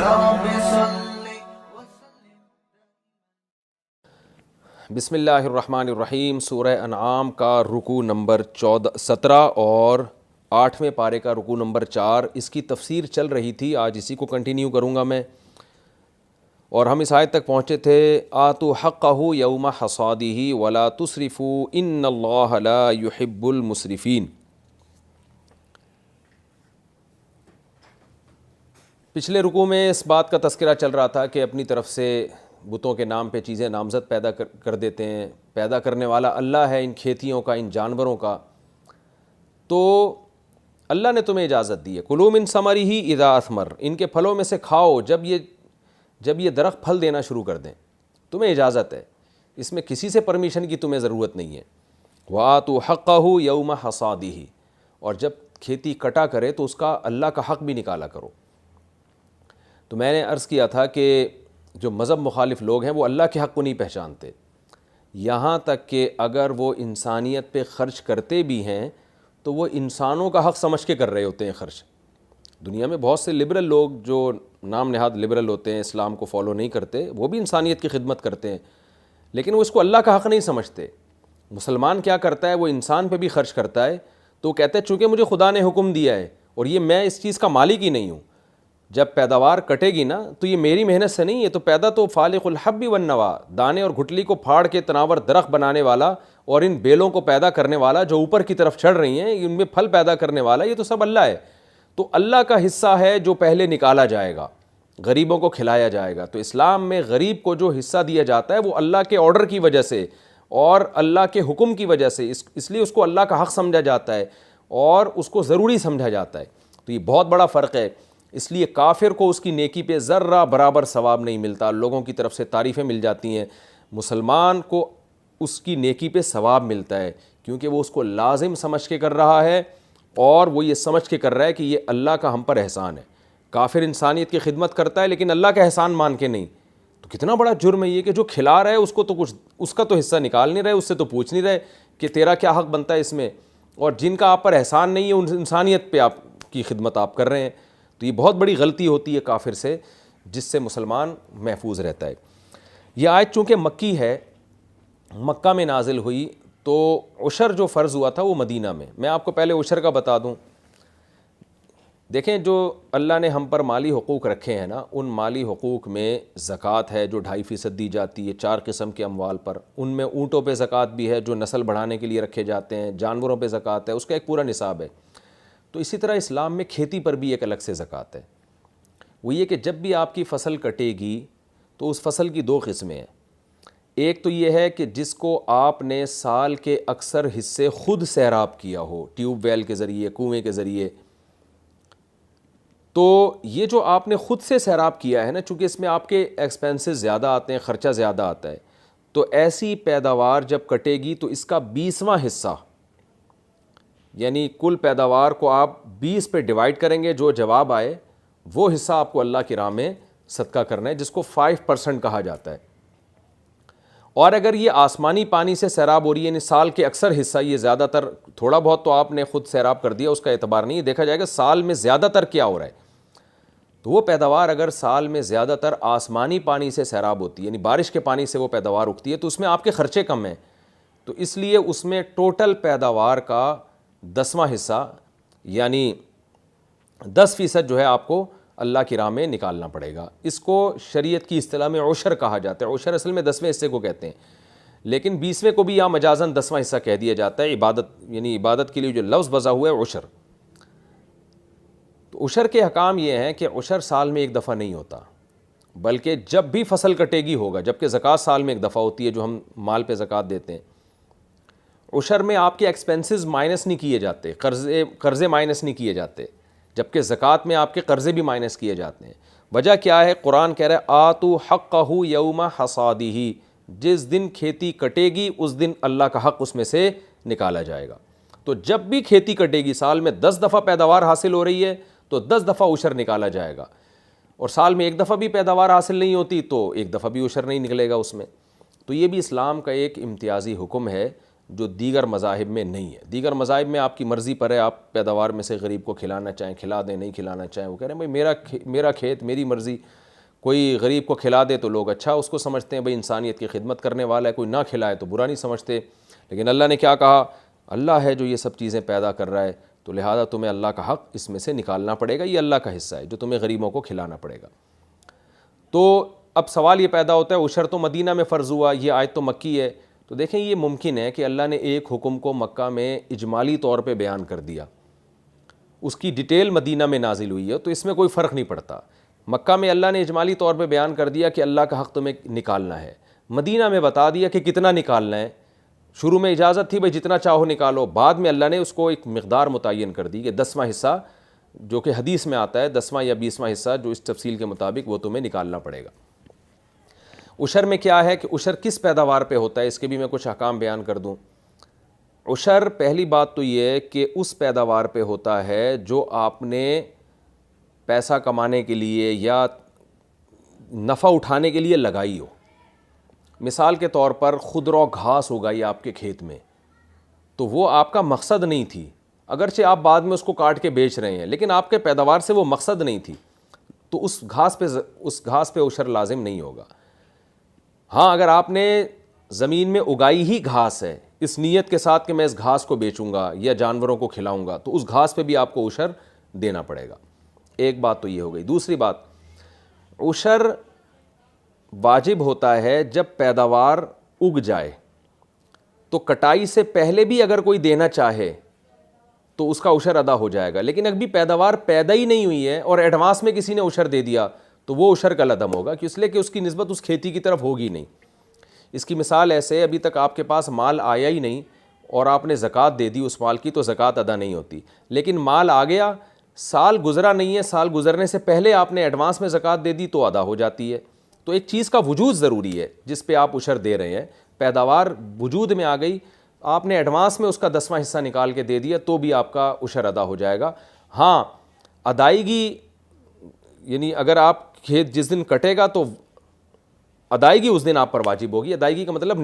رب صل. بسم اللہ الرحمن الرحیم. سورہ انعام کا رکوع نمبر 17 اور 8ویں پارے کا رکوع نمبر 4. اس کی تفسیر چل رہی تھی, آج اسی کو کنٹینیو کروں گا میں. اور ہم اس آیت تک پہنچے تھے آتوا حقہ یوم حصادہ ولا تسرفوا ان اللہ لا یحب المسرفین. پچھلے رکوع میں اس بات کا تذکرہ چل رہا تھا کہ اپنی طرف سے بتوں کے نام پہ چیزیں نامزد پیدا کر دیتے ہیں. پیدا کرنے والا اللہ ہے ان کھیتیوں کا, ان جانوروں کا. تو اللہ نے تمہیں اجازت دی ہے, کلوا من ثمرہ اذا اثمر, ان کے پھلوں میں سے کھاؤ جب یہ درخت پھل دینا شروع کر دیں. تمہیں اجازت ہے, اس میں کسی سے پرمیشن کی تمہیں ضرورت نہیں ہے. وآتوا حقہ یوم حصادہ, اور جب کھیتی کٹا کرے تو اس کا اللہ کا حق بھی نکالا کرو. تو میں نے عرض کیا تھا کہ جو مذہب مخالف لوگ ہیں وہ اللہ کے حق کو نہیں پہچانتے, یہاں تک کہ اگر وہ انسانیت پہ خرچ کرتے بھی ہیں تو وہ انسانوں کا حق سمجھ کے کر رہے ہوتے ہیں خرچ. دنیا میں بہت سے لبرل لوگ جو نام نہاد لبرل ہوتے ہیں, اسلام کو فالو نہیں کرتے, وہ بھی انسانیت کی خدمت کرتے ہیں, لیکن وہ اس کو اللہ کا حق نہیں سمجھتے. مسلمان کیا کرتا ہے, وہ انسان پہ بھی خرچ کرتا ہے, تو وہ کہتا ہے چونکہ مجھے خدا نے حکم دیا ہے اور یہ میں اس چیز کا مالک ہی نہیں ہوں, جب پیداوار کٹے گی نا تو یہ میری محنت سے نہیں ہے, تو پیدا تو فالق الحب والنوا, دانے اور گھٹلی کو پھاڑ کے تناور درخت بنانے والا اور ان بیلوں کو پیدا کرنے والا جو اوپر کی طرف چڑھ رہی ہیں ان میں پھل پیدا کرنے والا, یہ تو سب اللہ ہے. تو اللہ کا حصہ ہے جو پہلے نکالا جائے گا, غریبوں کو کھلایا جائے گا. تو اسلام میں غریب کو جو حصہ دیا جاتا ہے وہ اللہ کے آرڈر کی وجہ سے اور اللہ کے حکم کی وجہ سے, اس لیے اس کو اللہ کا حق سمجھا جاتا ہے اور اس کو ضروری سمجھا جاتا ہے. تو یہ بہت بڑا فرق ہے. اس لیے کافر کو اس کی نیکی پہ ذرہ برابر ثواب نہیں ملتا, لوگوں کی طرف سے تعریفیں مل جاتی ہیں. مسلمان کو اس کی نیکی پہ ثواب ملتا ہے کیونکہ وہ اس کو لازم سمجھ کے کر رہا ہے اور وہ یہ سمجھ کے کر رہا ہے کہ یہ اللہ کا ہم پر احسان ہے. کافر انسانیت کی خدمت کرتا ہے لیکن اللہ کا احسان مان کے نہیں. تو کتنا بڑا جرم ہے یہ کہ جو کھلا رہا ہے اس کو تو کچھ اس کا تو حصہ نکال نہیں رہے, اس سے تو پوچھ نہیں رہے کہ تیرا کیا حق بنتا ہے اس میں, اور جن کا آپ پر احسان نہیں ہے ان انسانیت پہ آپ کی خدمت آپ کر رہے ہیں. تو یہ بہت بڑی غلطی ہوتی ہے کافر سے, جس سے مسلمان محفوظ رہتا ہے. یہ آیت چونکہ مکی ہے, مکہ میں نازل ہوئی, تو عشر جو فرض ہوا تھا وہ مدینہ میں. میں آپ کو پہلے عشر کا بتا دوں. دیکھیں جو اللہ نے ہم پر مالی حقوق رکھے ہیں نا, ان مالی حقوق میں زکوٰۃ ہے جو 2.5% دی جاتی ہے 4 قسم کے اموال پر. ان میں اونٹوں پہ زکوٰۃ بھی ہے جو نسل بڑھانے کے لیے رکھے جاتے ہیں, جانوروں پہ زکوٰۃ ہے, اس کا ایک پورا نصاب ہے. تو اسی طرح اسلام میں کھیتی پر بھی ایک الگ سے زکوٰۃ ہے. وہ یہ کہ جب بھی آپ کی فصل کٹے گی تو اس فصل کی 2 قسمیں ہیں. ایک تو یہ ہے کہ جس کو آپ نے سال کے اکثر حصے خود سیراب کیا ہو, ٹیوب ویل کے ذریعے, کنویں کے ذریعے, تو یہ جو آپ نے خود سے سیراب کیا ہے نا, چونکہ اس میں آپ کے ایکسپینسز زیادہ آتے ہیں, خرچہ زیادہ آتا ہے, تو ایسی پیداوار جب کٹے گی تو اس کا 20واں حصہ, یعنی کل پیداوار کو آپ 20 پہ ڈیوائیڈ کریں گے, جو جواب آئے وہ حصہ آپ کو اللہ کی راہ میں صدقہ کرنا ہے, جس کو 5% کہا جاتا ہے. اور اگر یہ آسمانی پانی سے سیراب ہو رہی ہے, یعنی سال کے اکثر حصہ, یہ زیادہ تر, تھوڑا بہت تو آپ نے خود سیراب کر دیا اس کا اعتبار نہیں ہے, دیکھا جائے گا سال میں زیادہ تر کیا ہو رہا ہے. تو وہ پیداوار اگر سال میں زیادہ تر آسمانی پانی سے سیراب ہوتی ہے, یعنی بارش کے پانی سے وہ پیداوار اگتی ہے, تو اس میں آپ کے خرچے کم ہیں, تو اس لیے اس میں ٹوٹل پیداوار کا 10واں حصہ یعنی 10% جو ہے آپ کو اللہ کی راہ میں نکالنا پڑے گا. اس کو شریعت کی اصطلاح میں عشر کہا جاتا ہے. عشر اصل میں 10ویں حصے کو کہتے ہیں, لیکن 20ویں کو بھی یا مجازاً 10واں حصہ کہہ دیا جاتا ہے. عبادت یعنی عبادت کے لیے جو لفظ وضع ہوا ہے عشر. تو عشر کے احکام یہ ہیں کہ عشر سال میں ایک دفعہ نہیں ہوتا, بلکہ جب بھی فصل کٹے گی ہوگا, جبکہ زکوٰۃ سال میں ایک دفعہ ہوتی ہے جو ہم مال پہ زکوٰۃ دیتے ہیں. عشر میں آپ کے ایکسپینسز مائنس نہیں کیے جاتے, قرضے مائنس نہیں کیے جاتے, جبکہ زکوٰۃ میں آپ کے قرضے بھی مائنس کیے جاتے ہیں. وجہ کیا ہے؟ قرآن کہہ رہا ہے آتوا حقہ یوم حصادہ, جس دن کھیتی کٹے گی اس دن اللہ کا حق اس میں سے نکالا جائے گا. تو جب بھی کھیتی کٹے گی, سال میں 10 دفعہ پیداوار حاصل ہو رہی ہے تو 10 دفعہ عشر نکالا جائے گا, اور سال میں 1 دفعہ بھی پیداوار حاصل نہیں ہوتی تو 1 دفعہ بھی عشر نہیں نکلے گا اس میں. تو یہ بھی اسلام کا ایک امتیازی حکم ہے. جو دیگر مذاہب میں نہیں ہے۔ دیگر مذاہب میں آپ کی مرضی پر ہے، آپ پیداوار میں سے غریب کو کھلانا چاہیں کھلا دیں، نہیں کھلانا چاہیں وہ کہہ رہے ہیں بھائی میرا کھیت میری مرضی، کوئی غریب کو کھلا دے تو لوگ اچھا اس کو سمجھتے ہیں، بھائی انسانیت کی خدمت کرنے والا ہے، کوئی نہ کھلائے تو برا نہیں سمجھتے۔ لیکن اللہ نے کیا کہا؟ اللہ ہے جو یہ سب چیزیں پیدا کر رہا ہے، تو لہٰذا تمہیں اللہ کا حق اس میں سے نکالنا پڑے گا، یہ اللہ کا حصہ ہے جو تمہیں غریبوں کو کھلانا پڑے گا۔ تو اب سوال یہ پیدا ہوتا ہے عشر تو مدینہ میں فرض ہوا، یہ آیت تو مکی ہے، تو دیکھیں یہ ممکن ہے کہ اللہ نے ایک حکم کو مکہ میں اجمالی طور پہ بیان کر دیا، اس کی ڈیٹیل مدینہ میں نازل ہوئی ہے، تو اس میں کوئی فرق نہیں پڑتا۔ مکہ میں اللہ نے اجمالی طور پہ بیان کر دیا کہ اللہ کا حق تمہیں نکالنا ہے، مدینہ میں بتا دیا کہ کتنا نکالنا ہے۔ شروع میں اجازت تھی بھائی جتنا چاہو نکالو، بعد میں اللہ نے اس کو ایک مقدار متعین کر دی کہ 10واں حصہ جو کہ حدیث میں آتا ہے، 10واں یا 20واں حصہ جو اس تفصیل کے مطابق وہ تمہیں نکالنا پڑے گا۔ عشر میں کیا ہے کہ عشر کس پیداوار پہ ہوتا ہے، اس کے بھی میں کچھ احکام بیان کر دوں۔ عشر پہلی بات تو یہ ہے کہ اس پیداوار پہ ہوتا ہے جو آپ نے پیسہ کمانے کے لیے یا نفع اٹھانے کے لیے لگائی ہو۔ مثال کے طور پر خودرو گھاس اگائی آپ کے کھیت میں، تو وہ آپ کا مقصد نہیں تھی، اگرچہ آپ بعد میں اس کو کاٹ کے بیچ رہے ہیں، لیکن آپ کے پیداوار سے وہ مقصد نہیں تھی، تو اس گھاس پہ عشر لازم نہیں ہوگا۔ ہاں اگر آپ نے زمین میں اگائی ہی گھاس ہے اس نیت کے ساتھ کہ میں اس گھاس کو بیچوں گا یا جانوروں کو کھلاؤں گا، تو اس گھاس پہ بھی آپ کو عشر دینا پڑے گا۔ ایک بات تو یہ ہو گئی۔ دوسری بات، عشر واجب ہوتا ہے جب پیداوار اگ جائے، تو کٹائی سے پہلے بھی اگر کوئی دینا چاہے تو اس کا عشر ادا ہو جائے گا، لیکن ابھی پیداوار پیدا ہی نہیں ہوئی ہے اور ایڈوانس میں کسی نے عشر دے دیا تو وہ عشر کا لدم ہوگا، اس لیے کہ اس کی نسبت اس کھیتی کی طرف ہوگی نہیں۔ اس کی مثال ایسے، ابھی تک آپ کے پاس مال آیا ہی نہیں اور آپ نے زکوٰۃ دے دی اس مال کی، تو زکوٰۃ ادا نہیں ہوتی، لیکن مال آ گیا، سال گزرا نہیں ہے، سال گزرنے سے پہلے آپ نے ایڈوانس میں زکوٰۃ دے دی تو ادا ہو جاتی ہے۔ تو ایک چیز کا وجود ضروری ہے جس پہ آپ عشر دے رہے ہیں، پیداوار وجود میں آ گئی، آپ نے ایڈوانس میں اس کا 10واں حصہ نکال کے دے دیا تو بھی آپ کا عشر ادا ہو جائے گا۔ ہاں ادائیگی، یعنی اگر آپ کھیت جس دن کٹے گا تو ادائیگی اس دن آپ پر واجب ہوگی۔ ادائیگی کا مطلب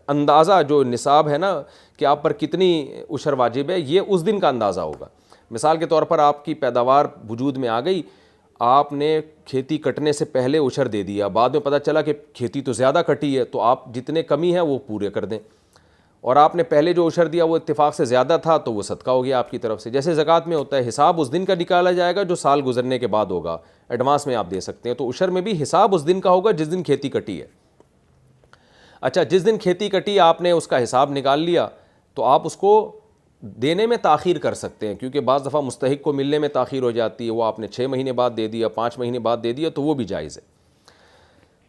اندازہ جو نصاب ہے نا کہ آپ پر کتنی عشر واجب ہے، یہ اس دن کا اندازہ ہوگا۔ مثال کے طور پر آپ کی پیداوار وجود میں آ گئی، آپ نے کھیتی کٹنے سے پہلے عشر دے دیا، بعد میں پتہ چلا کہ کھیتی تو زیادہ کٹی ہے، تو آپ جتنے کمی ہے وہ پورے کر دیں، اور آپ نے پہلے جو عشر دیا وہ اتفاق سے زیادہ تھا تو وہ صدقہ ہو گیا آپ کی طرف سے۔ جیسے زکوٰۃ میں ہوتا ہے، حساب اس دن کا نکالا جائے گا جو سال گزرنے کے بعد ہوگا، ایڈوانس میں آپ دے سکتے ہیں، تو عشر میں بھی حساب اس دن کا ہوگا جس دن کھیتی کٹی ہے۔ اچھا، جس دن کھیتی کٹی آپ نے اس کا حساب نکال لیا تو آپ اس کو دینے میں تاخیر کر سکتے ہیں، کیونکہ بعض دفعہ مستحق کو ملنے میں تاخیر ہو جاتی ہے، وہ آپ نے 6 مہینے بعد دے دیا، 5 مہینے بعد دے دیا، تو وہ بھی جائز ہے۔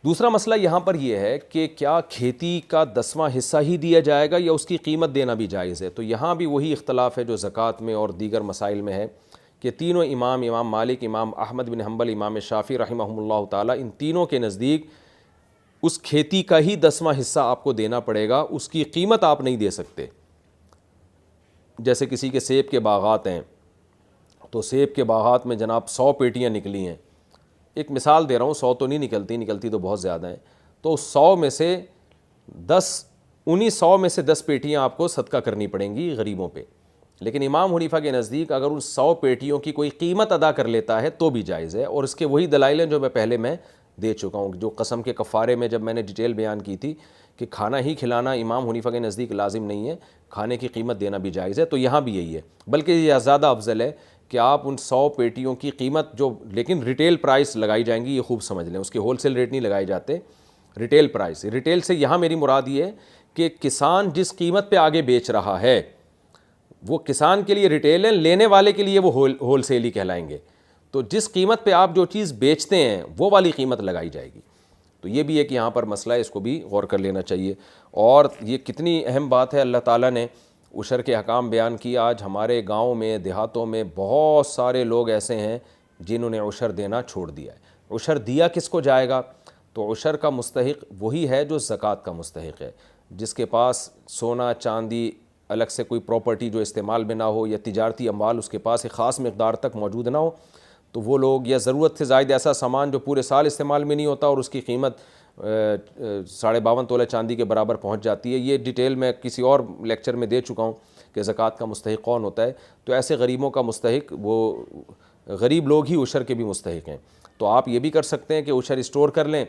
دوسرا مسئلہ یہاں پر یہ ہے کہ کیا کھیتی کا 10واں حصہ ہی دیا جائے گا یا اس کی قیمت دینا بھی جائز ہے؟ تو یہاں بھی وہی اختلاف ہے جو زکوٰۃ میں اور دیگر مسائل میں ہے کہ تینوں امام مالک، امام احمد بن حنبل، امام شافعی رحمہم اللہ تعالیٰ، ان تینوں کے نزدیک اس کھیتی کا ہی 10واں حصہ آپ کو دینا پڑے گا، اس کی قیمت آپ نہیں دے سکتے۔ جیسے کسی کے سیب کے باغات ہیں، تو سیب کے باغات میں جناب 100 پیٹیاں نکلی ہیں، ایک مثال دے رہا ہوں، 100 تو نہیں نکلتی تو بہت زیادہ ہیں، تو 100 میں سے 100 میں سے 10 پیٹیاں آپ کو صدقہ کرنی پڑیں گی غریبوں پہ۔ لیکن امام حنیفہ کے نزدیک اگر ان 100 پیٹیوں کی کوئی قیمت ادا کر لیتا ہے تو بھی جائز ہے، اور اس کے وہی دلائل ہیں جو میں پہلے دے چکا ہوں، جو قسم کے کفارے میں جب میں نے ڈیٹیل بیان کی تھی کہ کھانا ہی کھلانا امام حنیفہ کے نزدیک لازم نہیں ہے، کھانے کی قیمت دینا بھی جائز ہے، تو یہاں بھی یہی ہے، بلکہ یہ زیادہ افضل ہے کہ آپ ان 100 پیٹیوں کی قیمت جو لیکن ریٹیل پرائس لگائی جائیں گی، یہ خوب سمجھ لیں، اس کے ہول سیل ریٹ نہیں لگائے جاتے، ریٹیل پرائس۔ ریٹیل سے یہاں میری مراد یہ ہے کہ کسان جس قیمت پہ آگے بیچ رہا ہے وہ کسان کے لیے ریٹیل ہے، لینے والے کے لیے وہ ہول سیل ہی کہلائیں گے، تو جس قیمت پہ آپ جو چیز بیچتے ہیں وہ والی قیمت لگائی جائے گی۔ تو یہ بھی ایک یہاں پر مسئلہ ہے، اس کو بھی غور کر لینا چاہیے۔ اور یہ کتنی اہم بات ہے، اللہ تعالیٰ نے عشر کے احکام بیان کیا۔ آج ہمارے گاؤں میں، دیہاتوں میں بہت سارے لوگ ایسے ہیں جنہوں نے عشر دینا چھوڑ دیا ہے۔ عشر دیا کس کو جائے گا؟ تو عشر کا مستحق وہی ہے جو زکوٰۃ کا مستحق ہے، جس کے پاس سونا چاندی الگ سے کوئی پراپرٹی جو استعمال میں نہ ہو، یا تجارتی اموال اس کے پاس ایک خاص مقدار تک موجود نہ ہو، تو وہ لوگ، یا ضرورت سے زائد ایسا سامان جو پورے سال استعمال میں نہیں ہوتا اور اس کی قیمت 52.5 تولہ چاندی کے برابر پہنچ جاتی ہے. یہ ڈیٹیل میں کسی اور لیکچر میں دے چکا ہوں کہ زکوٰۃ کا مستحق کون ہوتا ہے. تو ایسے غریبوں کا مستحق وہ غریب لوگ ہی عشر کے بھی مستحق ہیں. تو آپ یہ بھی کر سکتے ہیں کہ عشر اسٹور کر لیں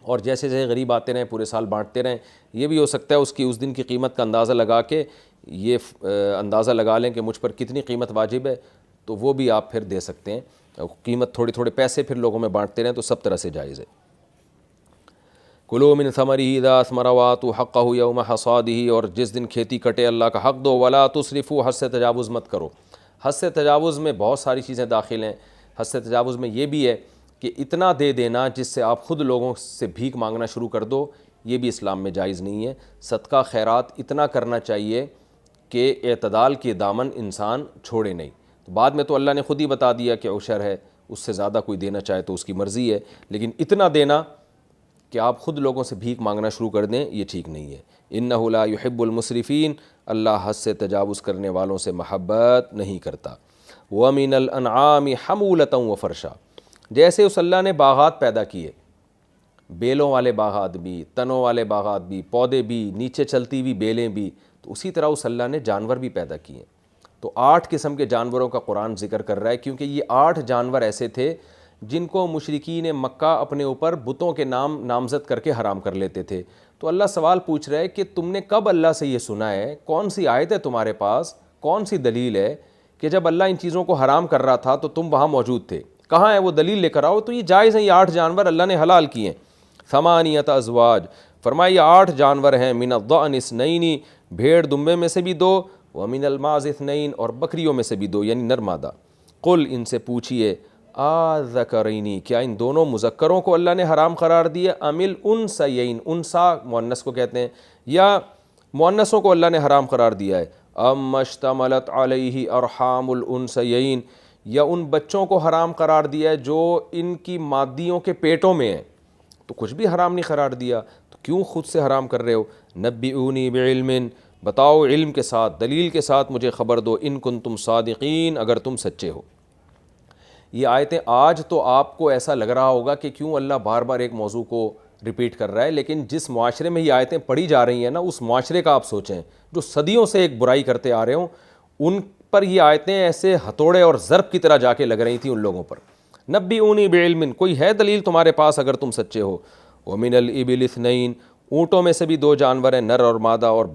اور جیسے جیسے غریب آتے رہیں پورے سال بانٹتے رہیں. یہ بھی ہو سکتا ہے اس کی اس دن کی قیمت کا اندازہ لگا کے یہ اندازہ لگا لیں کہ مجھ پر کتنی قیمت واجب ہے, تو وہ بھی آپ پھر دے سکتے ہیں. قیمت تھوڑے تھوڑے پیسے پھر لوگوں میں بانٹتے رہیں تو سب طرح سے جائز ہے. کلوا من ثمرہ اذا اثمر وآتوا حقہ یوم حصادہ, اور جس دن کھیتی کٹے اللہ کا حق دو. ولا تسرفوا, حد سے تجاوز مت کرو. حد سے تجاوز میں بہت ساری چیزیں داخل ہیں. حد سے تجاوز میں یہ بھی ہے کہ اتنا دے دینا جس سے آپ خود لوگوں سے بھیک مانگنا شروع کر دو, یہ بھی اسلام میں جائز نہیں ہے. صدقہ خیرات اتنا کرنا چاہیے کہ اعتدال کے دامن انسان چھوڑے نہیں. بعد میں تو اللہ نے خود ہی بتا دیا کہ عشر ہے, اس سے زیادہ کوئی دینا چاہے تو اس کی مرضی ہے, لیکن اتنا دینا کہ آپ خود لوگوں سے بھیک مانگنا شروع کر دیں یہ ٹھیک نہیں ہے. انہ لا یحب المسرفین, اللہ حد سے تجاوز کرنے والوں سے محبت نہیں کرتا. ومن الانعام حمولۃ وفرشا, جیسے اس اللہ نے باغات پیدا کیے, بیلوں والے باغات بھی, تنوں والے باغات بھی, پودے بھی, نیچے چلتی ہوئی بیلیں بھی, تو اسی طرح اس اللہ نے جانور بھی پیدا کیے. تو 8 قسم کے جانوروں کا قرآن ذکر کر رہا ہے, کیونکہ یہ 8 جانور ایسے تھے جن کو مشرکین مکہ اپنے اوپر بتوں کے نام نامزد کر کے حرام کر لیتے تھے. تو اللہ سوال پوچھ رہا ہے کہ تم نے کب اللہ سے یہ سنا ہے, کون سی آیت ہے تمہارے پاس, کون سی دلیل ہے کہ جب اللہ ان چیزوں کو حرام کر رہا تھا تو تم وہاں موجود تھے, کہاں ہے وہ دلیل لے کر آؤ. تو یہ جائز ہیں, یہ 8 جانور اللہ نے حلال کیے ہیں. ثمانیۃ ازواج, فرمایا یہ 8 جانور ہیں. من الضأن اثنین, بھیڑ دمبے میں سے بھی 2, ومن الماعز اثنین, اور بکریوں میں سے بھی 2 یعنی نر مادہ. قل, ان سے پوچھئے, آذکرینی, کیا ان دونوں مذکروں کو اللہ نے حرام قرار دیا, ام الانثیین, انثا مؤنث کو کہتے ہیں, یا مؤنثوں کو اللہ نے حرام قرار دیا ہے, ام اشتملت علیہ ارحام الانثیین, یا ان بچوں کو حرام قرار دیا ہے جو ان کی مادیوں کے پیٹوں میں ہیں. تو کچھ بھی حرام نہیں قرار دیا, تو کیوں خود سے حرام کر رہے ہو. نبئونی بعلم, بتاؤ علم کے ساتھ, دلیل کے ساتھ مجھے خبر دو, ان کنتم صادقین, اگر تم سچے ہو. یہ آیتیں آج تو آپ کو ایسا لگ رہا ہوگا کہ کیوں اللہ بار بار ایک موضوع کو ریپیٹ کر رہا ہے, لیکن جس معاشرے میں یہ آیتیں پڑھی جا رہی ہیں نا, اس معاشرے کا آپ سوچیں جو صدیوں سے ایک برائی کرتے آ رہے ہوں, ان پر یہ آیتیں ایسے ہتھوڑے اور ضرب کی طرح جا کے لگ رہی تھیں ان لوگوں پر. نبئونی بعلم, کوئی ہے دلیل تمہارے پاس اگر تم سچے ہو. ومن الابل اثنین, اونٹوں میں سے بھی 2 جانور ہیں, نر اور مادہ, اور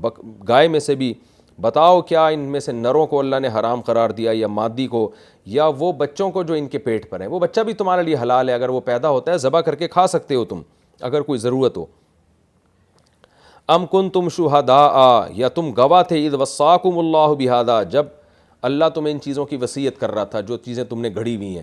گائے میں سے بھی. بتاؤ کیا ان میں سے نروں کو اللہ نے حرام قرار دیا یا مادی کو, یا وہ بچوں کو جو ان کے پیٹ پر ہیں. وہ بچہ بھی تمہارے لیے حلال ہے, اگر وہ پیدا ہوتا ہے ذبح کر کے کھا سکتے ہو تم اگر کوئی ضرورت ہو. ام کنتم شہداء, یا تم گواہ تھے, اذ وصاکم اللہ بہذا, جب اللہ تمہیں ان چیزوں کی وصیت کر رہا تھا, جو چیزیں تم نے گھڑی ہوئی ہیں,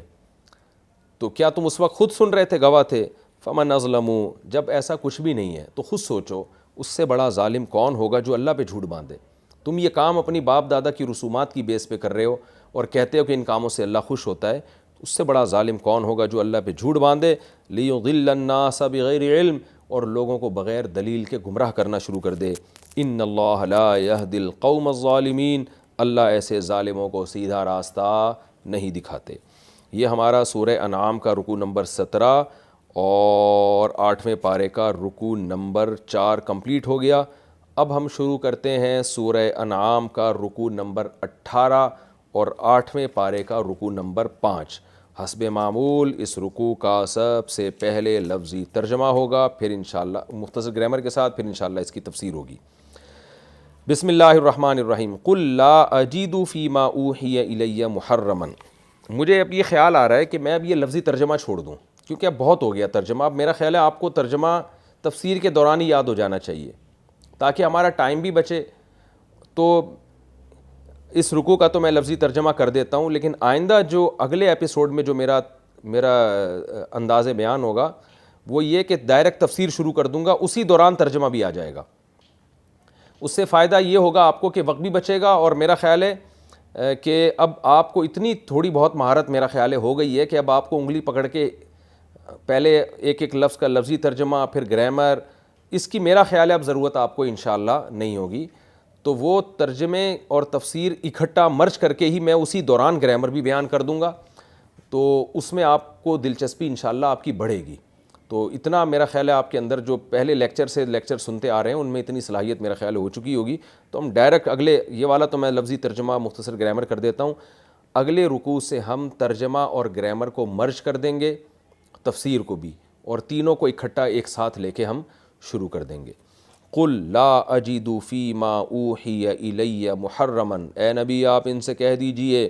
تو کیا تم اس وقت خود سن رہے تھے, گواہ تھے. فمن اظلم, جب ایسا کچھ بھی نہیں ہے تو خود سوچو اس سے بڑا ظالم کون ہوگا جو اللہ پہ جھوٹ باندھے. تم یہ کام اپنی باپ دادا کی رسومات کی بیس پہ کر رہے ہو اور کہتے ہو کہ ان کاموں سے اللہ خوش ہوتا ہے, اس سے بڑا ظالم کون ہوگا جو اللہ پہ جھوٹ باندھے. لیضل الناس بغیر علم, اور لوگوں کو بغیر دلیل کے گمراہ کرنا شروع کر دے. ان اللہ لا یہدی القوم الظالمین, اللہ ایسے ظالموں کو سیدھا راستہ نہیں دکھاتے. یہ ہمارا سورہ انعام کا رکوع نمبر 17 اور 8ویں پارے کا رکوع نمبر 4 کمپلیٹ ہو گیا. اب ہم شروع کرتے ہیں سورہ انعام کا رکوع نمبر 18 اور 8ویں پارے کا رکوع نمبر 5. حسب معمول اس رکوع کا سب سے پہلے لفظی ترجمہ ہوگا, پھر انشاءاللہ مختصر گرامر کے ساتھ, پھر انشاءاللہ اس کی تفسیر ہوگی. بسم اللہ الرحمن الرحیم. قل لا اجید فیما اوحی الی محرما, مجھے اب یہ خیال آ رہا ہے کہ میں اب یہ لفظی ترجمہ چھوڑ دوں, کیونکہ اب بہت ہو گیا ترجمہ. اب میرا خیال ہے آپ کو ترجمہ تفسیر کے دوران ہی یاد ہو جانا چاہیے تاکہ ہمارا ٹائم بھی بچے. تو اس رکوع کا تو میں لفظی ترجمہ کر دیتا ہوں, لیکن آئندہ جو اگلے ایپیسوڈ میں جو میرا انداز بیان ہوگا وہ یہ کہ ڈائریکٹ تفسیر شروع کر دوں گا, اسی دوران ترجمہ بھی آ جائے گا. اس سے فائدہ یہ ہوگا آپ کو کہ وقت بھی بچے گا, اور میرا خیال ہے کہ اب آپ کو اتنی تھوڑی بہت مہارت میرا خیال ہے ہو گئی ہے کہ اب آپ کو انگلی پکڑ کے پہلے ایک ایک لفظ کا لفظی ترجمہ, پھر گرامر, اس کی میرا خیال ہے اب ضرورت آپ کو انشاءاللہ نہیں ہوگی. تو وہ ترجمے اور تفسیر اکٹھا مرج کر کے ہی میں اسی دوران گرامر بھی بیان کر دوں گا, تو اس میں آپ کو دلچسپی انشاءاللہ آپ کی بڑھے گی. تو اتنا میرا خیال ہے آپ کے اندر جو پہلے لیکچر سے لیکچر سنتے آ رہے ہیں ان میں اتنی صلاحیت میرا خیال ہو چکی ہوگی. تو ہم ڈائریکٹ اگلے، یہ والا تو میں لفظی ترجمہ مختصر گرامر کر دیتا ہوں، اگلے رکوع سے ہم ترجمہ اور گرامر کو مرج کر دیں گے، تفسیر کو بھی، اور تینوں کو اکٹھا ایک ساتھ لے کے ہم شروع کر دیں گے. قل لا اجد فیما اوحی الی محرما، اے نبی آپ ان سے کہہ دیجئے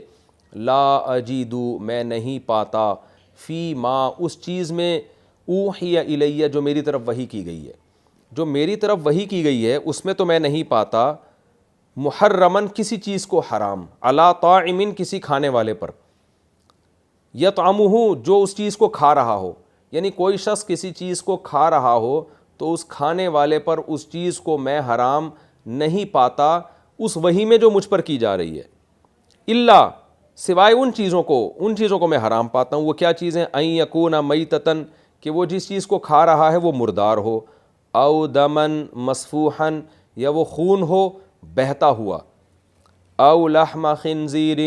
لا اجد، میں نہیں پاتا، فی ما، اس چیز میں، اوحی الی، جو میری طرف وحی کی گئی ہے، جو میری طرف وحی کی گئی ہے اس میں تو میں نہیں پاتا، محرمن کسی چیز کو حرام، علی طاعم کسی کھانے والے پر، یطعمہ جو اس چیز کو کھا رہا ہو، یعنی کوئی شخص کسی چیز کو کھا رہا ہو تو اس کھانے والے پر اس چیز کو میں حرام نہیں پاتا اس وحی میں جو مجھ پر کی جا رہی ہے، الا، سوائے ان چیزوں کو میں حرام پاتا ہوں. وہ کیا چیزیں؟ ان یکون میتتن، کہ وہ جس چیز کو کھا رہا ہے وہ مردار ہو، او دمن مسفوحن، یا وہ خون ہو بہتا ہوا، او لحم خنزیر،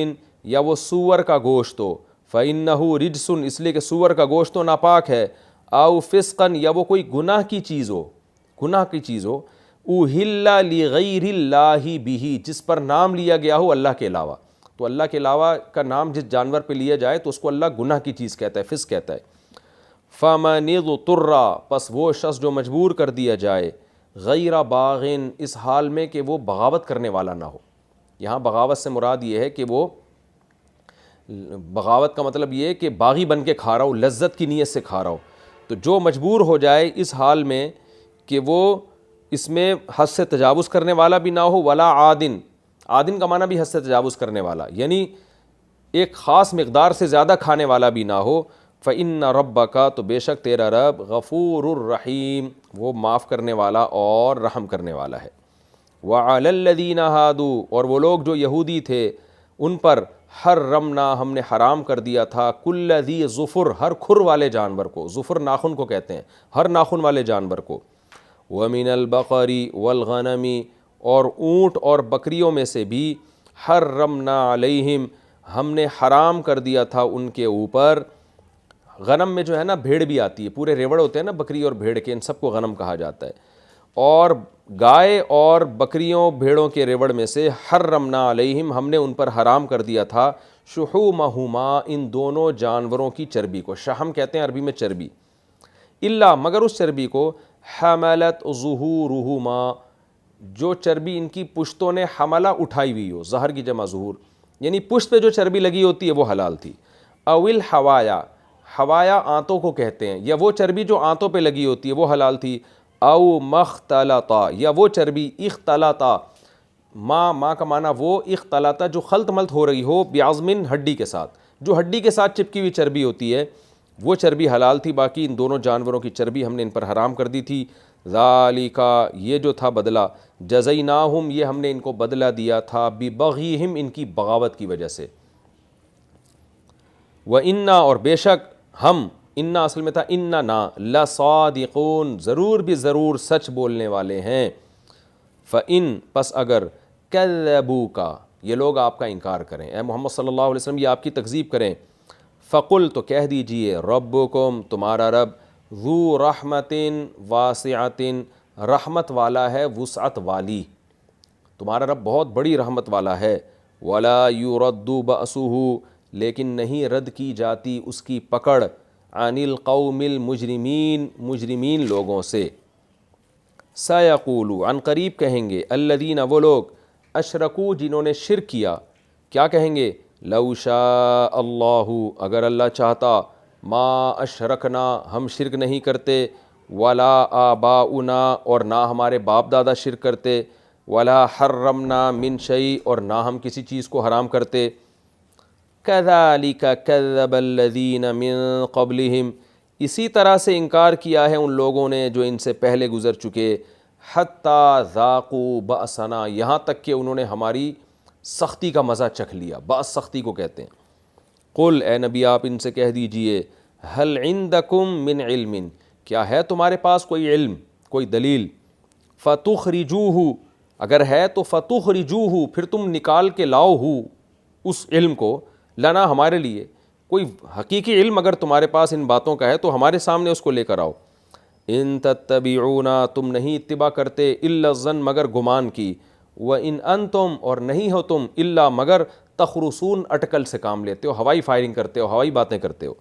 یا وہ سور کا گوشت ہو، فإنہ رجس، اس لیے کہ سور کا گوشت تو ناپاک ہے، او فسقن، یا وہ کوئی گناہ کی چیز ہو، اوہل لغیر اللہ بہ، جس پر نام لیا گیا ہو اللہ کے علاوہ. تو اللہ کے علاوہ کا نام جس جانور پہ لیا جائے تو اس کو اللہ گناہ کی چیز کہتا ہے، فسق کہتا ہے. فَمَنِ اضْطُرَّ، پس وہ شخص جو مجبور کر دیا جائے، غیر باغن، اس حال میں کہ وہ بغاوت کرنے والا نہ ہو. یہاں بغاوت سے مراد یہ ہے کہ وہ، بغاوت کا مطلب یہ ہے کہ باغی بن کے کھا رہا ہو، لذت کی نیت سے کھا رہا ہو. تو جو مجبور ہو جائے اس حال میں کہ وہ اس میں حد سے تجاوز کرنے والا بھی نہ ہو، ولا عادن، عادن کا معنی بھی حد سے تجاوز کرنے والا، یعنی ایک خاص مقدار سے زیادہ کھانے والا بھی نہ ہو. فإن ربک، تو بے شک تیرا رب، غفور الرحیم، وہ معاف کرنے والا اور رحم کرنے والا ہے. وعلی الذین ہادوا، اور وہ لوگ جو یہودی تھے ان پر، حرمنا، ہم نے حرام کر دیا تھا، کل ذی ظفر، ہر کھر والے جانور کو، ظفر ناخن کو کہتے ہیں، ہر ناخن والے جانور کو، ومن البقر والغنم، اور اونٹ اور بکریوں میں سے بھی، حرمنا علیہم، ہم نے حرام کر دیا تھا ان کے اوپر. غنم میں جو ہے نا بھیڑ بھی آتی ہے، پورے ریوڑ ہوتے ہیں نا بکری اور بھیڑ کے، ان سب کو غنم کہا جاتا ہے. اور گائے اور بکریوں بھیڑوں کے ریوڑ میں سے، حرمنا علیہم، ہم نے ان پر حرام کر دیا تھا، شحومہما، ان دونوں جانوروں کی چربی کو، شحم کہتے ہیں عربی میں چربی، الا، مگر اس چربی کو، حملت ظہورہما، جو چربی ان کی پشتوں نے حملہ اٹھائی ہوئی ہو، ظہر کی جمع ظہور، یعنی پشت پہ جو چربی لگی ہوتی ہے وہ حلال تھی. اول حوایا، حوایا آنتوں کو کہتے ہیں، یا وہ چربی جو آنتوں پہ لگی ہوتی ہے وہ حلال تھی. او مختلطا، یا وہ چربی، اختلطا، ما کا معنی وہ، اختلطا جو خلط ملط ہو رہی ہو، بعظم، ہڈی کے ساتھ، جو ہڈی کے ساتھ چپکی ہوئی چربی ہوتی ہے وہ چربی حلال تھی. باقی ان دونوں جانوروں کی چربی ہم نے ان پر حرام کر دی تھی. ذالک، یہ جو تھا بدلہ، جزیناہم، یہ ہم نے ان کو بدلہ دیا تھا، ببغیہم، ان کی بغاوت کی وجہ سے. وَإِنَّا، اور بے شک ہم، انا اصل میں تھا انا نا، لصادقون، ضرور بھی ضرور سچ بولنے والے ہیں. فَإِن، پس اگر، کذبوک، یہ لوگ آپ کا انکار کریں، اے محمد صلی اللہ علیہ وسلم یہ آپ کی تکذیب کریں، فقل، تو کہہ دیجئے، ربکم، تمہارا رب، ذو رحمت واسعۃ، رحمت والا ہے وسعت والی، تمہارا رب بہت بڑی رحمت والا ہے. ولا یرد بأسہ، لیکن نہیں رد کی جاتی اس کی پکڑ، عن القوم المجرمین، مجرمین لوگوں سے. سیقول، عن قریب کہیں گے، الذین، وہ لوگ، اشرکو، جنہوں نے شرک کیا، کیا کہیں گے؟ لو شاء اللہ، اگر اللہ چاہتا، ما اشرکنا، ہم شرک نہیں کرتے، ولا آباؤنا، اور نہ ہمارے باپ دادا شرک کرتے، ولا حرمنا من شیء، اور نہ ہم کسی چیز کو حرام کرتے. کذالک کذب الذین من قبلہم، اسی طرح سے انکار کیا ہے ان لوگوں نے جو ان سے پہلے گزر چکے. حتی ذاقوا بأسنا، یہاں تک کہ انہوں نے ہماری سختی کا مزہ چکھ لیا، بأس سختی کو کہتے ہیں. قل، اے نبی آپ ان سے کہہ دیجئے، هل عندکم من علم، کیا ہے تمہارے پاس کوئی علم، کوئی دلیل، فتخرجوہ، اگر ہے تو فتخرجوہ، پھر تم نکال کے لاؤ ہو اس علم کو، لنا، ہمارے لیے، کوئی حقیقی علم اگر تمہارے پاس ان باتوں کا ہے تو ہمارے سامنے اس کو لے کر آؤ. ان تتبعون تم نہیں اتباع کرتے الا الظن مگر گمان کی، وان انتم اور نہیں ہو تم الا مگر تخرصون اٹکل سے کام لیتے ہو، ہوائی فائرنگ کرتے ہو، ہوائی باتیں کرتے ہو۔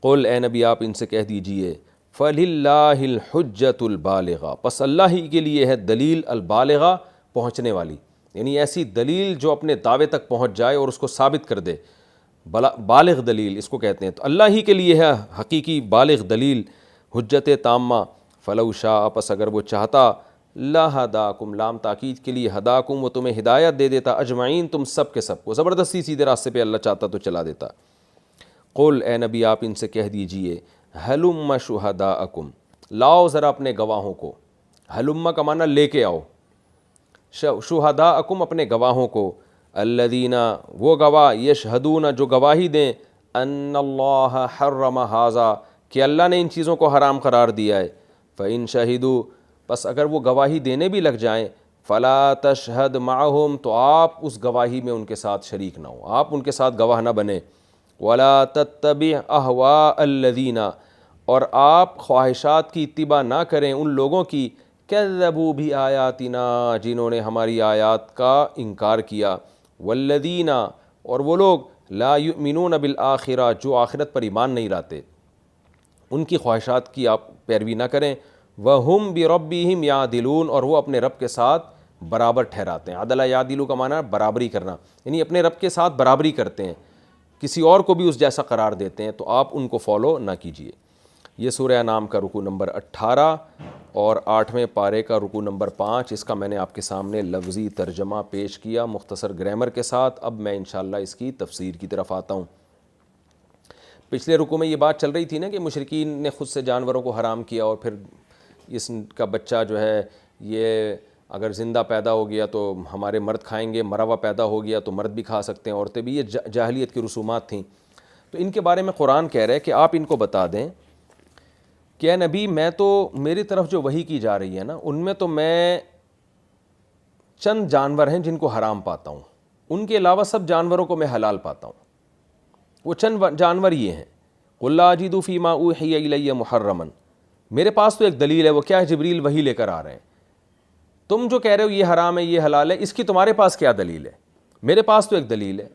قل اے نبی آپ ان سے کہہ دیجئے فللہ الحجۃ البالغہ، پس اللہ ہی کے لیے ہے دلیل البالغہ پہنچنے والی، یعنی ایسی دلیل جو اپنے دعوے تک پہنچ جائے اور اس کو ثابت کر دے، بالغ دلیل اس کو کہتے ہیں۔ تو اللہ ہی کے لیے ہے حقیقی بالغ دلیل، حجت تامہ۔ فلو شاء پس اگر وہ چاہتا، لہداکم لام تاکید کے لیے، ہداکم وہ تمہیں ہدایت دے دیتا، اجمعین تم سب کے سب کو، زبردستی سیدھے راستے پہ اللہ چاہتا تو چلا دیتا۔ قل اے نبی آپ ان سے کہہ دیجئے ہلم شہداءکم، لاؤ ذرا اپنے گواہوں کو، ہلم کا معنی لے کے آؤ، شہداءکم اپنے گواہوں کو، الذین وہ گواہ، یشہدون جو گواہی دیں، ان اللہ حرم ھذا کہ اللہ نے ان چیزوں کو حرام قرار دیا ہے، فإن شہدوا پس اگر وہ گواہی دینے بھی لگ جائیں، فلا تشہد معہم تو آپ اس گواہی میں ان کے ساتھ شریک نہ ہو، آپ ان کے ساتھ گواہ نہ بنیں، ولا تتبع اہواء الذین اور آپ خواہشات کی اتباع نہ کریں ان لوگوں کی، کذبوا بآیاتنا جنہوں نے ہماری آیات کا انکار کیا، والذین اور وہ لوگ لا یؤمنون بالآخرہ جو آخرت پر ایمان نہیں لاتے، ان کی خواہشات کی آپ پیروی نہ کریں، وَهُمْ بِرَبِّهِمْ يَعْدِلُونَ اور وہ اپنے رب کے ساتھ برابر ٹھہراتے ہیں۔ عدلہ یعدلو کا معنی ہے برابری کرنا، یعنی اپنے رب کے ساتھ برابری کرتے ہیں، کسی اور کو بھی اس جیسا قرار دیتے ہیں، تو آپ ان کو فالو نہ کیجیے۔ یہ سورہ انعام کا رکوع نمبر 18 اور 8ویں پارے کا رکوع نمبر 5، اس کا میں نے آپ کے سامنے لفظی ترجمہ پیش کیا مختصر گرامر کے ساتھ۔ اب میں انشاءاللہ اس کی تفسیر کی طرف آتا ہوں۔ پچھلے رکوع میں یہ بات چل رہی تھی نا کہ مشرکین نے خود سے جانوروں کو حرام کیا، اور پھر اس کا بچہ جو ہے یہ اگر زندہ پیدا ہو گیا تو ہمارے مرد کھائیں گے، مرا ہوا پیدا ہو گیا تو مرد بھی کھا سکتے ہیں، عورتیں بھی، یہ جاہلیت کی رسومات تھیں۔ تو ان کے بارے میں قرآن کہہ رہا ہے کہ آپ ان کو بتا دیں کہ اے نبی میں تو میری طرف جو وحی کی جا رہی ہے نا، ان میں تو میں چند جانور ہیں جن کو حرام پاتا ہوں، ان کے علاوہ سب جانوروں کو میں حلال پاتا ہوں۔ وہ چند جانور یہ ہیں، قُل لَا أَجِدُ فِي مَا أُوحِيَ إِلَيَّ مُحَرَّمًا، میرے پاس تو ایک دلیل ہے، وہ کیا ہے؟ جبریل وحی لے کر آ رہے ہیں۔ تم جو کہہ رہے ہو یہ حرام ہے یہ حلال ہے، اس کی تمہارے پاس کیا دلیل ہے؟ میرے پاس تو ایک دلیل ہے،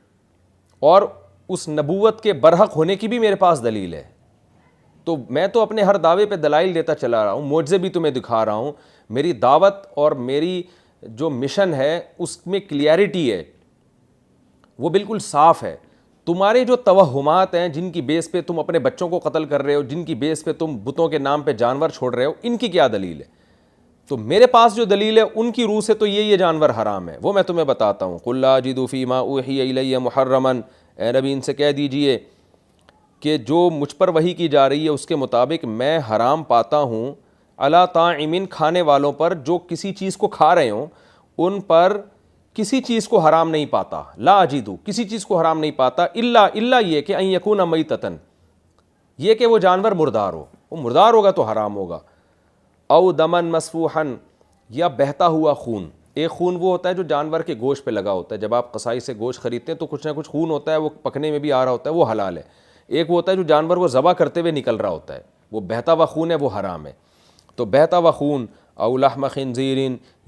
اور اس نبوت کے برحق ہونے کی بھی میرے پاس دلیل ہے۔ تو میں تو اپنے ہر دعوے پہ دلائل دیتا چلا رہا ہوں، معجزے بھی تمہیں دکھا رہا ہوں، میری دعوت اور میری جو مشن ہے اس میں کلیئرٹی ہے، وہ بالکل صاف ہے۔ تمہارے جو توہمات ہیں جن کی بیس پہ تم اپنے بچوں کو قتل کر رہے ہو، جن کی بیس پہ تم بتوں کے نام پہ جانور چھوڑ رہے ہو، ان کی کیا دلیل ہے؟ تو میرے پاس جو دلیل ہے ان کی روح سے تو یہ جانور حرام ہے، وہ میں تمہیں بتاتا ہوں۔ قُل لَا أَجِدُ فِي مَا أُوحِيَ إِلَيَّ مُحَرَّمًا، اے نبی ان سے کہہ دیجئے کہ جو مجھ پر وحی کی جا رہی ہے اس کے مطابق میں حرام پاتا ہوں، علی طاعم کھانے والوں پر جو کسی چیز کو کھا رہے ہوں، ان پر کسی چیز کو حرام نہیں پاتا، لا اجیدو کسی چیز کو حرام نہیں پاتا، الا یہ کہ ان یکون میتتن، یہ کہ وہ جانور مردار ہو، وہ مردار ہوگا تو حرام ہوگا، او دمن مسفوحا یا بہتا ہوا خون۔ ایک خون وہ ہوتا ہے جو جانور کے گوشت پہ لگا ہوتا ہے، جب آپ قصائی سے گوشت خریدتے ہیں تو کچھ نہ کچھ خون ہوتا ہے، وہ پکنے میں بھی آ رہا ہوتا ہے، وہ حلال ہے۔ ایک وہ ہوتا ہے جو جانور کو ذبح کرتے ہوئے نکل رہا ہوتا ہے، وہ بہتا ہوا خون ہے، وہ حرام ہے۔ تو بہتا ہوا خون، او لحم خنزیر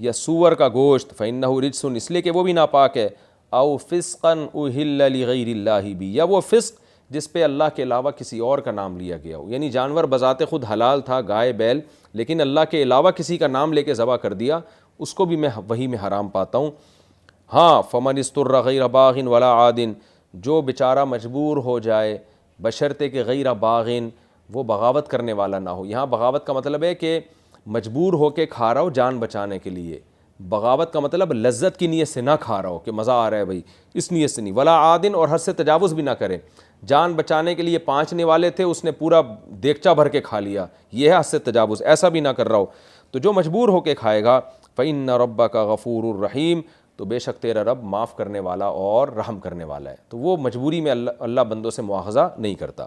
یا سور کا گوشت، فإنہ رجس اس لیے کہ وہ بھی ناپاک ہے، او فسقا اہل لغیر اللہ بھی، یا وہ فسق جس پہ اللہ کے علاوہ کسی اور کا نام لیا گیا ہو، یعنی جانور بذات خود حلال تھا، گائے بیل، لیکن اللہ کے علاوہ کسی کا نام لے کے ذبح کر دیا، اس کو بھی میں وہی میں حرام پاتا ہوں۔ ہاں فمن استر غیر باغ ولا عاد، جو بیچارہ مجبور ہو جائے بشرطے کہ غیر باغ، وہ بغاوت کرنے والا نہ ہو۔ یہاں بغاوت کا مطلب ہے کہ مجبور ہو کے کھا رہا ہو جان بچانے کے لیے، بغاوت کا مطلب لذت کی نیت سے نہ کھا رہا ہو کہ مزہ آ رہا ہے بھائی، اس نیت سے نہیں، ولا عادن اور حد سے تجاوز بھی نہ کرے، جان بچانے کے لیے 5 والے تھے، اس نے پورا دیگچا بھر کے کھا لیا، یہ ہے حد سے تجاوز، ایسا بھی نہ کر رہا ہو۔ تو جو مجبور ہو کے کھائے گا، فإن ربک غفور الرحیم، تو بے شک تیرا رب معاف کرنے والا اور رحم کرنے والا ہے، تو وہ مجبوری میں اللہ بندوں سے مواخذہ نہیں کرتا۔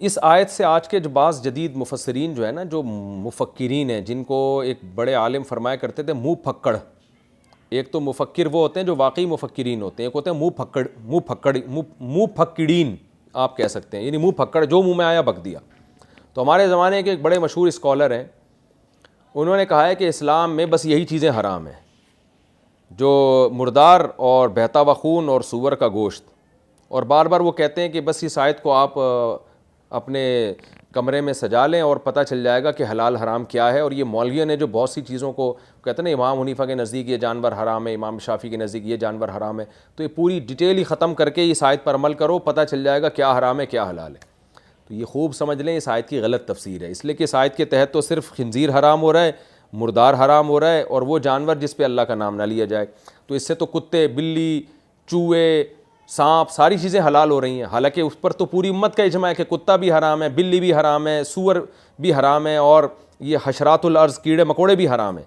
اس آیت سے آج کے جو بعض جدید مفسرین جو ہے نا، جو مفکرین ہیں، جن کو ایک بڑے عالم فرمایا کرتے تھے منہ پھکڑ، ایک تو مفکر وہ ہوتے ہیں جو واقعی مفکرین ہوتے ہیں، ایک ہوتے ہیں منہ پھکڑین آپ کہہ سکتے ہیں، یعنی منہ پھکڑ، جو منہ میں آیا بک دیا۔ تو ہمارے زمانے کے ایک بڑے مشہور اسکالر ہیں، انہوں نے کہا ہے کہ اسلام میں بس یہی چیزیں حرام ہیں، جو مردار اور بہتا ہوا خون اور سور کا گوشت. اور بار بار وہ کہتے ہیں کہ بس اس آیت کو آپ اپنے کمرے میں سجا لیں اور پتہ چل جائے گا کہ حلال حرام کیا ہے. اور یہ مولویوں نے جو بہت سی چیزوں کو کہتے ہیں نا، امام حنیفہ کے نزدیک یہ جانور حرام ہے، امام شافعی کے نزدیک یہ جانور حرام ہے، تو یہ پوری ڈیٹیل ہی ختم کر کے اس آیت پر عمل کرو، پتہ چل جائے گا کیا حرام ہے کیا حلال ہے. تو یہ خوب سمجھ لیں اس آیت کی غلط تفسیر ہے، اس لیے کہ اس آیت کے تحت تو صرف خنزیر حرام ہو رہا ہے، مردار حرام ہو رہا ہے، اور وہ جانور جس پہ اللہ کا نام نہ لیا جائے. تو اس سے تو کتے، بلی، چوہے، سانپ، ساری چیزیں حلال ہو رہی ہیں. حالانکہ اس پر تو پوری امت کا اجماع ہے کہ کتا بھی حرام ہے، بلی بھی حرام ہے، سور بھی حرام ہے، اور یہ حشرات الارض کیڑے مکوڑے بھی حرام ہیں.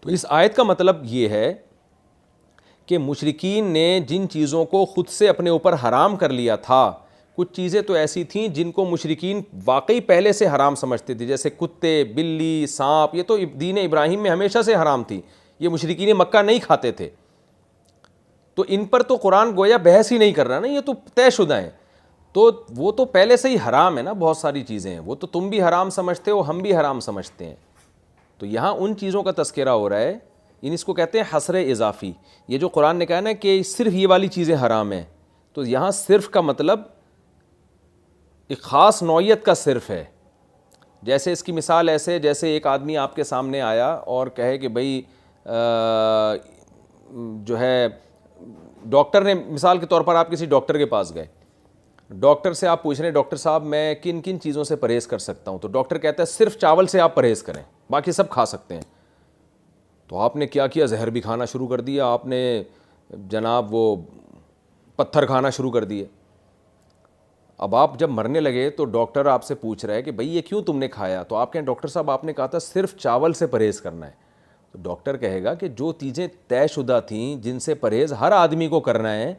تو اس آیت کا مطلب یہ ہے کہ مشرکین نے جن چیزوں کو خود سے اپنے اوپر حرام کر لیا تھا، کچھ چیزیں تو ایسی تھیں جن کو مشرکین واقعی پہلے سے حرام سمجھتے تھے، جیسے کتے، بلی، سانپ. یہ تو دین ابراہیم میں ہمیشہ سے حرام تھی، یہ مشرکین مکہ نہیں کھاتے تھے. تو ان پر تو قرآن گویا بحث ہی نہیں کر رہا نا، یہ تو طے شدہ ہیں. تو وہ تو پہلے سے ہی حرام ہے نا، بہت ساری چیزیں ہیں، وہ تو تم بھی حرام سمجھتے ہو، ہم بھی حرام سمجھتے ہیں. تو یہاں ان چیزوں کا تذکرہ ہو رہا ہے، اس کو کہتے ہیں حصر اضافی. یہ جو قرآن نے کہا نا کہ صرف یہ والی چیزیں حرام ہیں، تو یہاں صرف کا مطلب ایک خاص نوعیت کا صرف ہے. جیسے اس کی مثال ایسے، جیسے ایک آدمی آپ کے سامنے آیا اور کہے کہ بھئی جو ہے ڈاکٹر نے، مثال کے طور پر آپ کسی ڈاکٹر کے پاس گئے، ڈاکٹر سے آپ پوچھ رہے ہیں ڈاکٹر صاحب میں کن کن چیزوں سے پرہیز کر سکتا ہوں، تو ڈاکٹر کہتا ہے صرف چاول سے آپ پرہیز کریں، باقی سب کھا سکتے ہیں. تو آپ نے کیا کیا، زہر بھی کھانا شروع کر دیا، آپ نے جناب وہ پتھر کھانا شروع کر دیے. اب آپ جب مرنے لگے تو ڈاکٹر آپ سے پوچھ رہا ہے کہ بھئی یہ کیوں تم نے کھایا، تو آپ کہیں ڈاکٹر صاحب آپ نے کہا تھا صرف چاول سے پرہیز کرنا ہے. تو ڈاکٹر کہے گا کہ جو چیزیں طے شدہ تھیں جن سے پرہیز ہر آدمی کو کرنا ہے،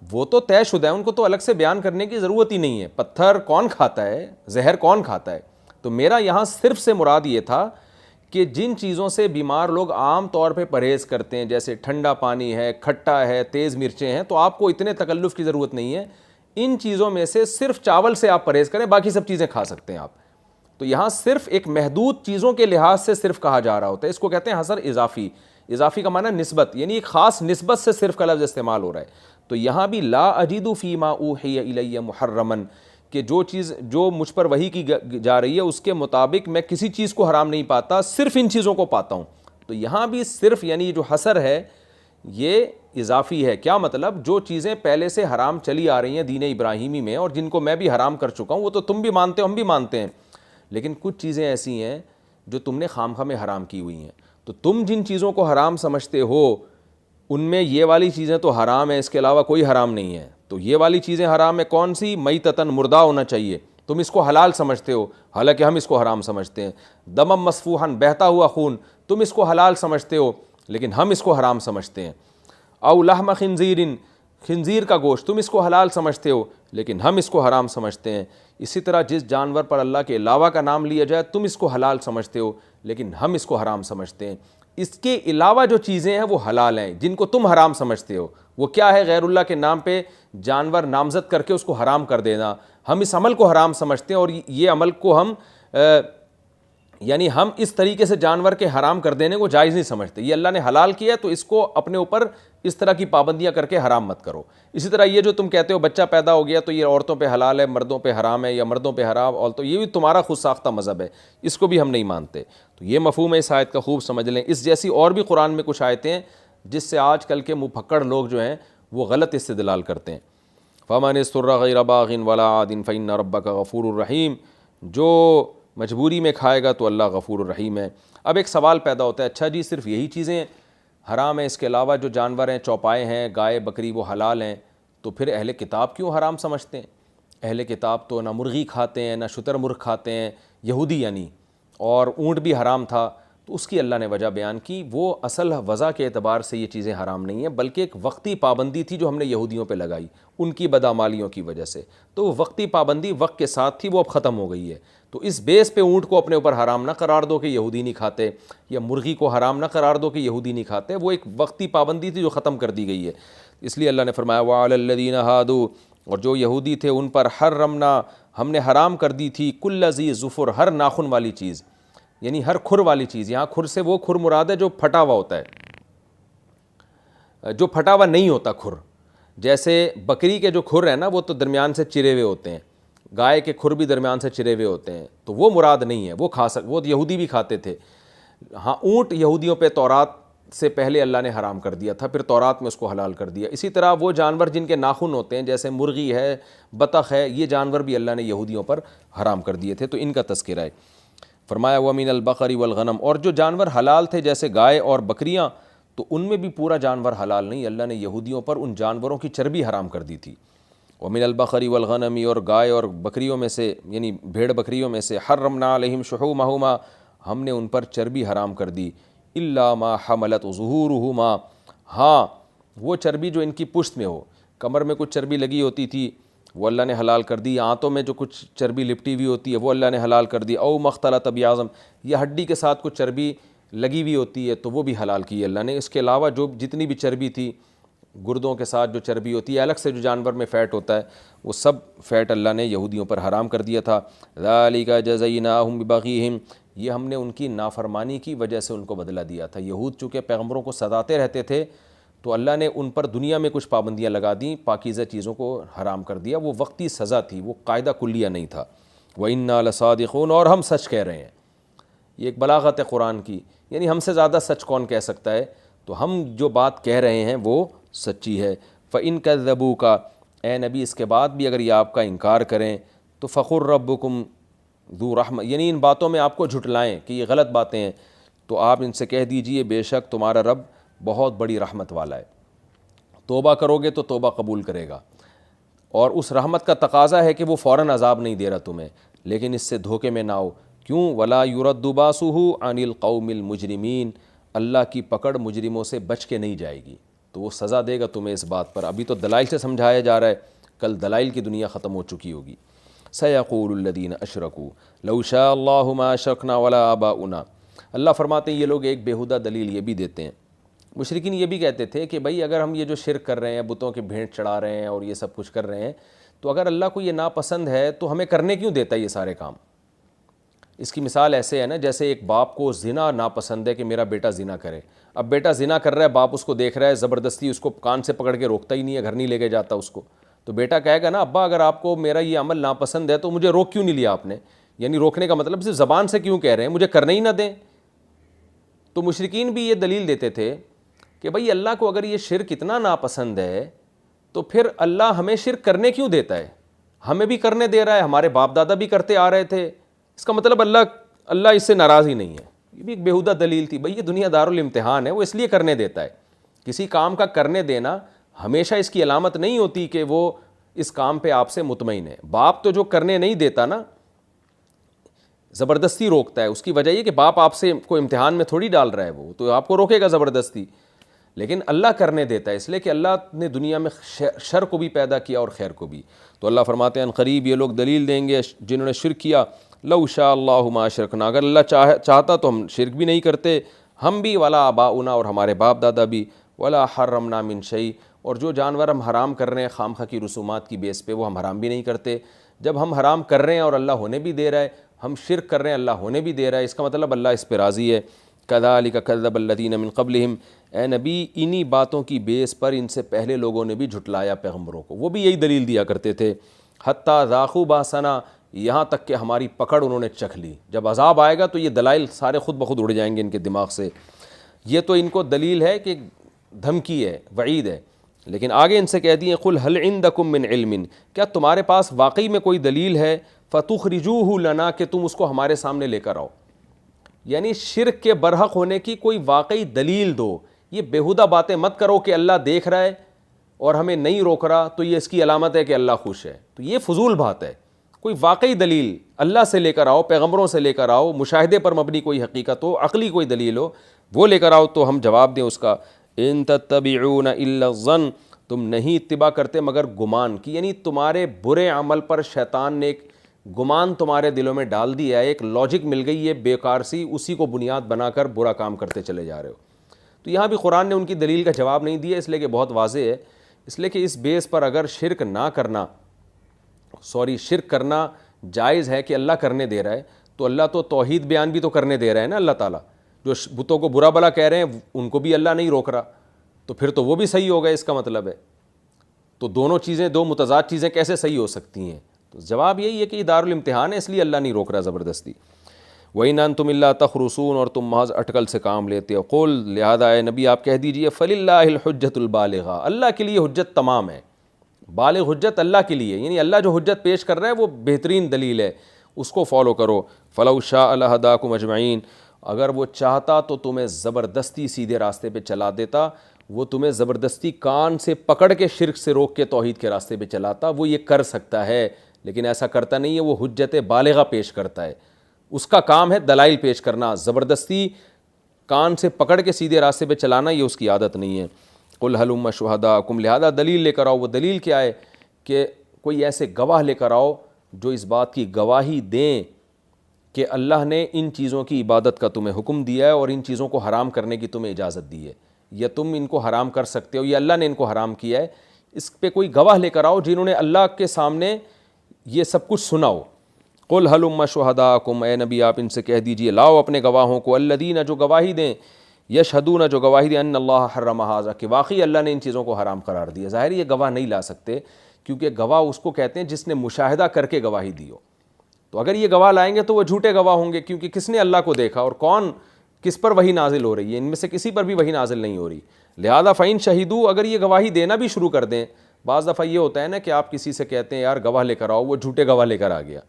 وہ تو طے شدہ ہیں، ان کو تو الگ سے بیان کرنے کی ضرورت ہی نہیں ہے. پتھر کون کھاتا ہے، زہر کون کھاتا ہے. تو میرا یہاں صرف سے مراد یہ تھا کہ جن چیزوں سے بیمار لوگ عام طور پہ پرہیز کرتے ہیں، جیسے ٹھنڈا پانی ہے، کھٹا ہے، تیز مرچیں ہیں، تو آپ کو اتنے تکلف کی ضرورت نہیں ہے. ان چیزوں میں سے صرف چاول سے آپ پرہیز کریں، باقی سب چیزیں کھا سکتے ہیں آپ. تو یہاں صرف ایک محدود چیزوں کے لحاظ سے صرف کہا جا رہا ہوتا ہے. اس کو کہتے ہیں حصر اضافی. اضافی کا معنی نسبت، یعنی ایک خاص نسبت سے صرف کا لفظ استعمال ہو رہا ہے. تو یہاں بھی لا اجد فیما اوحی الی محرما، کہ جو چیز جو مجھ پر وحی کی جا رہی ہے اس کے مطابق میں کسی چیز کو حرام نہیں پاتا، صرف ان چیزوں کو پاتا ہوں. تو یہاں بھی صرف یعنی جو حصر ہے یہ اضافی ہے. کیا مطلب؟ جو چیزیں پہلے سے حرام چلی آ رہی ہیں دین ابراہیمی میں، اور جن کو میں بھی حرام کر چکا ہوں، وہ تو تم بھی مانتے ہو، ہم بھی مانتے ہیں، لیکن کچھ چیزیں ایسی ہیں جو تم نے خام میں حرام کی ہوئی ہیں. تو تم جن چیزوں کو حرام سمجھتے ہو ان میں یہ والی چیزیں تو حرام ہیں، اس کے علاوہ کوئی حرام نہیں ہے. تو یہ والی چیزیں حرام ہے کون سی؟ میتتن، مردہ ہونا چاہیے، تم اس کو حلال سمجھتے ہو، حالانکہ ہم اس کو حرام سمجھتے ہیں. دمم مسفوحن، بہتا ہوا خون، تم اس کو حلال سمجھتے ہو لیکن ہم اس کو حرام سمجھتے ہیں. او لحم خنزیر، خنزیر کا گوشت تم اس کو حلال سمجھتے ہو لیکن ہم اس کو حرام سمجھتے ہیں. اسی طرح جس جانور پر اللہ کے علاوہ کا نام لیا جائے تم اس کو حلال سمجھتے ہو لیکن ہم اس کو حرام سمجھتے ہیں. اس کے علاوہ جو چیزیں ہیں وہ حلال ہیں جن کو تم حرام سمجھتے ہو. وہ کیا ہے؟ غیر اللہ کے نام پہ جانور نامزد کر کے اس کو حرام کر دینا. ہم اس عمل کو حرام سمجھتے ہیں، اور یہ عمل کو ہم یعنی ہم اس طریقے سے جانور کے حرام کر دینے کو جائز نہیں سمجھتے. یہ اللہ نے حلال کیا ہے تو اس کو اپنے اوپر اس طرح کی پابندیاں کر کے حرام مت کرو. اسی طرح یہ جو تم کہتے ہو بچہ پیدا ہو گیا تو یہ عورتوں پہ حلال ہے، مردوں پہ حرام ہے، یا مردوں پہ حرام، اور تو یہ بھی تمہارا خود ساختہ مذہب ہے، اس کو بھی ہم نہیں مانتے. تو یہ مفہوم ہے اس آیت کا، خوب سمجھ لیں. اس جیسی اور بھی قرآن میں کچھ آیتیں ہیں جس سے آج کل کے مپھکڑ لوگ جو ہیں وہ غلط استدلال کرتے ہیں. فَمَنِ اسْتُرَّ غَيْرَ بَاغٍ وَلَا عَادٍ فَإِنَّ رَبَّكَ غَفُورٌ رَحِيمٌ. جو مجبوری میں کھائے گا تو اللہ غفور الرحیم ہے. اب ایک سوال پیدا ہوتا ہے، اچھا جی صرف یہی چیزیں حرام ہیں، اس کے علاوہ جو جانور ہیں، چوپائے ہیں، گائے بکری، وہ حلال ہیں، تو پھر اہل کتاب کیوں حرام سمجھتے ہیں؟ اہل کتاب تو نہ مرغی کھاتے ہیں، نہ شتر مرغ کھاتے ہیں، یہودی یعنی، اور اونٹ بھی حرام تھا. تو اس کی اللہ نے وجہ بیان کی، وہ اصل وضع کے اعتبار سے یہ چیزیں حرام نہیں ہیں، بلکہ ایک وقتی پابندی تھی جو ہم نے یہودیوں پہ لگائی ان کی بدعمالیوں کی وجہ سے. تو وہ وقتی پابندی وقت کے ساتھ تھی، وہ اب ختم ہو گئی ہے. تو اس بیس پہ اونٹ کو اپنے اوپر حرام نہ قرار دو کہ یہودی نہیں کھاتے، یا مرغی کو حرام نہ قرار دو کہ یہودی نہیں کھاتے. وہ ایک وقتی پابندی تھی جو ختم کر دی گئی ہے. اس لیے اللہ نے فرمایا وَعَلَى الَّذِينَ هَادُوا، اور جو یہودی تھے ان پر حرمنا ہم نے حرام کر دی تھی کل ذی ظفر، ہر ناخن والی چیز، یعنی ہر کھر والی چیز. یہاں کھر سے وہ کھر مراد ہے جو پھٹا ہوا ہوتا ہے، جو پھٹا ہوا نہیں ہوتا کھر. جیسے بکری کے جو کھر ہیں نا وہ تو درمیان سے چرے ہوئے ہوتے ہیں، گائے کے کھر بھی درمیان سے چرے ہوئے ہوتے ہیں، تو وہ مراد نہیں ہے. وہ وہ یہودی بھی کھاتے تھے. ہاں اونٹ یہودیوں پہ تورات سے پہلے اللہ نے حرام کر دیا تھا، پھر تورات میں اس کو حلال کر دیا. اسی طرح وہ جانور جن کے ناخن ہوتے ہیں جیسے مرغی ہے، بطخ ہے، یہ جانور بھی اللہ نے یہودیوں پر حرام کر دیے تھے. تو ان کا تذکرہ ہے. فرمایا وَمِنَ الْبَقَرِ وَالْغَنَمِ، اور جو جانور حلال تھے جیسے گائے اور بکریاں، تو ان میں بھی پورا جانور حلال نہیں، اللہ نے یہودیوں پر ان جانوروں کی چربی حرام کر دی تھی. وَمِنَ الْبَقَرِ وَالْغَنَمِ، اور گائے اور بکریوں میں سے یعنی بھیڑ بکریوں میں سے حرمنا علیہم شحومہما، ہم نے ان پر چربی حرام کر دی. الا ما حملت ظہورہما، ہاں وہ چربی جو ان کی پشت میں ہو، کمر میں کچھ چربی لگی ہوتی تھی وہ اللہ نے حلال کر دی، آنتوں میں جو کچھ چربی لپٹی ہوئی ہوتی ہے وہ اللہ نے حلال کر دی. او مختلط بعظم، یا ہڈی کے ساتھ کچھ چربی لگی ہوئی ہوتی ہے تو وہ بھی حلال کی اللہ نے. اس کے علاوہ جو جتنی بھی چربی تھی، گردوں کے ساتھ جو چربی ہوتی ہے، الگ سے جو جانور میں فیٹ ہوتا ہے، وہ سب فیٹ اللہ نے یہودیوں پر حرام کر دیا تھا. ذالک جزیناہم ببغیہم، یہ ہم نے ان کی نافرمانی کی وجہ سے ان کو بدلہ دیا تھا. یہود چونکہ پیغمبروں کو ستاتے رہتے تھے تو اللہ نے ان پر دنیا میں کچھ پابندیاں لگا دیں، پاکیزہ چیزوں کو حرام کر دیا. وہ وقتی سزا تھی، وہ قاعدہ کلیہ نہیں تھا. وَإِنَّا لَصَادِقُونَ، اور ہم سچ کہہ رہے ہیں. یہ ایک بلاغت ہے قرآن کی، یعنی ہم سے زیادہ سچ کون کہہ سکتا ہے، تو ہم جو بات کہہ رہے ہیں وہ سچی ہے. فَإِن كَذَّبُوكَ، اے نبی اس کے بعد بھی اگر یہ آپ کا انکار کریں تو فَقُلْ رَبُّكُمْ ذو رحمہ، یعنی ان باتوں میں آپ کو جھٹلائیں کہ یہ غلط باتیں ہیں، تو آپ ان سے کہہ دیجئے بے شک تمہارا رب بہت بڑی رحمت والا ہے. توبہ کرو گے تو توبہ قبول کرے گا، اور اس رحمت کا تقاضا ہے کہ وہ فوراً عذاب نہیں دے رہا تمہیں، لیکن اس سے دھوکے میں نہ آؤ. کیوں؟ ولا يرد باسه عن القوم المجرمین، اللہ کی پکڑ مجرموں سے بچ کے نہیں جائے گی، تو وہ سزا دے گا تمہیں اس بات پر. ابھی تو دلائل سے سمجھایا جا رہا ہے، کل دلائل کی دنیا ختم ہو چکی ہوگی. سیقول الذین اشرکوا لو شاء اللہ ما اشرکنا ولا آباؤنا، اللہ فرماتے ہیں یہ لوگ ایک بیہودہ دلیل یہ بھی دیتے ہیں. مشرکین یہ بھی کہتے تھے کہ بھئی اگر ہم یہ جو شرک کر رہے ہیں، بتوں کے بھینٹ چڑھا رہے ہیں اور یہ سب کچھ کر رہے ہیں، تو اگر اللہ کو یہ ناپسند ہے تو ہمیں کرنے کیوں دیتا ہے یہ سارے کام. اس کی مثال ایسے ہے نا، جیسے ایک باپ کو زنا ناپسند ہے کہ میرا بیٹا زنا کرے. اب بیٹا زنا کر رہا ہے، باپ اس کو دیکھ رہا ہے، زبردستی اس کو کان سے پکڑ کے روکتا ہی نہیں ہے، گھر نہیں لے کے جاتا اس کو. تو بیٹا کہے گا نا ابا اگر آپ کو میرا یہ عمل ناپسند ہے تو مجھے روک کیوں نہیں لیا آپ نے، یعنی روکنے کا مطلب صرف زبان سے کیوں کہہ رہے ہیں، مجھے کرنے ہی نہ دیں. تو مشرکین بھی یہ دلیل دیتے تھے کہ بھئی اللہ کو اگر یہ شرک اتنا ناپسند ہے تو پھر اللہ ہمیں شرک کرنے کیوں دیتا ہے، ہمیں بھی کرنے دے رہا ہے، ہمارے باپ دادا بھی کرتے آ رہے تھے، اس کا مطلب اللہ اس سے ناراض ہی نہیں ہے. یہ بھی ایک بیہودہ دلیل تھی. بھئی یہ دنیا دارالامتحان ہے، وہ اس لیے کرنے دیتا ہے. کسی کام کا کرنے دینا ہمیشہ اس کی علامت نہیں ہوتی کہ وہ اس کام پہ آپ سے مطمئن ہے. باپ تو جو کرنے نہیں دیتا نا، زبردستی روکتا ہے، اس کی وجہ یہ کہ باپ آپ سے کو امتحان میں تھوڑی ڈال رہا ہے، وہ تو آپ کو روکے گا زبردستی. لیکن اللہ کرنے دیتا ہے، اس لیے کہ اللہ نے دنیا میں شر کو بھی پیدا کیا اور خیر کو بھی. تو اللہ فرماتے ہیں قریب یہ لوگ دلیل دیں گے جنہوں نے شرک کیا، لو شاء اللہ ما اشرکنا، اگر اللہ چاہتا تو ہم شرک بھی نہیں کرتے، ہم بھی، ولا آباؤنا، اور ہمارے باپ دادا بھی، ولا حرمنا من شیء، اور جو جانور ہم حرام کر رہے ہیں خامخواہ کی رسومات کی بیس پہ وہ ہم حرام بھی نہیں کرتے. جب ہم حرام کر رہے ہیں اور اللہ ہونے بھی دے رہا ہے، ہم شرک کر رہے ہیں اللہ ہونے بھی دے رہا ہے، اس کا مطلب اللہ اس پہ راضی ہے. کذالک کذب الذین من قبلہم، اے نبی انہی باتوں کی بیس پر ان سے پہلے لوگوں نے بھی جھٹلایا پیغمبروں کو، وہ بھی یہی دلیل دیا کرتے تھے. حتیٰ ذاقوا باسنا، یہاں تک کہ ہماری پکڑ انہوں نے چکھ لی. جب عذاب آئے گا تو یہ دلائل سارے خود بخود اڑ جائیں گے ان کے دماغ سے. یہ تو ان کو دلیل ہے کہ دھمکی ہے، وعید ہے. لیکن آگے ان سے کہہ دیے قل هل عندکم من علم، کیا تمہارے پاس واقعی میں کوئی دلیل ہے، فتخرجوہ لنا، کہ تم اس کو ہمارے سامنے لے کر آؤ. یعنی شرک کے برحق ہونے کی کوئی واقعی دلیل دو. یہ بیہودہ باتیں مت کرو کہ اللہ دیکھ رہا ہے اور ہمیں نہیں روک رہا تو یہ اس کی علامت ہے کہ اللہ خوش ہے. تو یہ فضول بات ہے. کوئی واقعی دلیل اللہ سے لے کر آؤ، پیغمبروں سے لے کر آؤ، مشاہدے پر مبنی کوئی حقیقت ہو، عقلی کوئی دلیل ہو، وہ لے کر آؤ تو ہم جواب دیں اس کا. ان تتبعون الا الظن، تم نہیں اتباع کرتے مگر گمان کی، یعنی تمہارے برے عمل پر شیطان نے ایک گمان تمہارے دلوں میں ڈال دیا ہے، ایک لاجک مل گئی ہے بیکار سی، اسی کو بنیاد بنا کر برا کام کرتے چلے جا رہے ہو. تو یہاں بھی قرآن نے ان کی دلیل کا جواب نہیں دیا، اس لیے کہ بہت واضح ہے. اس لیے کہ اس بیس پر اگر شرک کرنا جائز ہے کہ اللہ کرنے دے رہا ہے تو اللہ تو توحید بیان بھی تو کرنے دے رہا ہے نا. اللہ تعالیٰ جو بتوں کو برا بلا کہہ رہے ہیں ان کو بھی اللہ نہیں روک رہا, تو پھر تو وہ بھی صحیح ہو گئے, اس کا مطلب ہے. تو دونوں چیزیں, دو متضاد چیزیں کیسے صحیح ہو سکتی ہیں؟ تو جواب یہی ہے کہ یہ دارالامتحان ہے, اس لیے اللہ نہیں روک رہا زبردستی. وَإِنْ أَنْتُمْ إِلَّا تَخْرُصُونَ, اور تم محض اٹکل سے کام لیتے ہو. قُلْ, لہذا اے نبی آپ کہہ دیجئے, فَلِلَّهِ الْحُجَّةُ الْبَالِغَةُ, اللہ کے لیے حجت تمام ہے. بالغ حجت اللہ کے لیے, یعنی اللہ جو حجت پیش کر رہا ہے وہ بہترین دلیل ہے, اس کو فالو کرو. فَلَوْ شَاءَ لَهَدَاكُمْ أَجْمَعِينَ, اگر وہ چاہتا تو تمہیں زبردستی سیدھے راستے پہ چلا دیتا. وہ تمہیں زبردستی کان سے پکڑ کے شرک سے روک کے توحید کے راستے پہ چلاتا. وہ یہ کر سکتا ہے لیکن ایسا کرتا نہیں ہے. وہ حجت بالغہ پیش کرتا ہے, اس کا کام ہے دلائل پیش کرنا. زبردستی کان سے پکڑ کے سیدھے راستے پہ چلانا یہ اس کی عادت نہیں ہے. قُلْ هَلُمَّ شُهَدَاءَكُمْ, لہذا دلیل لے کر آؤ. وہ دلیل کیا ہے کہ کوئی ایسے گواہ لے کر آؤ جو اس بات کی گواہی دیں کہ اللہ نے ان چیزوں کی عبادت کا تمہیں حکم دیا ہے اور ان چیزوں کو حرام کرنے کی تمہیں اجازت دی ہے, یا تم ان کو حرام کر سکتے ہو, یا اللہ نے ان کو حرام کیا ہے. اس پہ کوئی گواہ لے کر آؤ جنہوں نے اللہ کے سامنے یہ سب کچھ سنا ہو. قُلْ هَلُمَّ شُهَدَاءَكُمْ, اے نبی آپ ان سے کہہ دیجئے لاؤ اپنے گواہوں کو, الذین, جو گواہی دیں, یشہدون, جو گواہی دیں, ان اللہ حرم ھذا, کہ واقعی اللہ نے ان چیزوں کو حرام قرار دیا. ظاہر یہ گواہ نہیں لا سکتے کیونکہ گواہ اس کو کہتے ہیں جس نے مشاہدہ کر کے گواہی دی ہو. تو اگر یہ گواہ لائیں گے تو وہ جھوٹے گواہ ہوں گے, کیونکہ کس نے اللہ کو دیکھا اور کون کس پر وحی نازل ہو رہی ہے؟ ان میں سے کسی پر بھی وحی نازل نہیں ہو رہی. لہذا فَإِن شَهِدُوا, اگر یہ گواہی دینا بھی شروع کر دیں. بعض دفعہ یہ ہوتا ہے نا کہ آپ کسی سے کہتے ہیں یار گواہ لے کر آؤ, وہ جھوٹے گواہ لے کر آ گیا.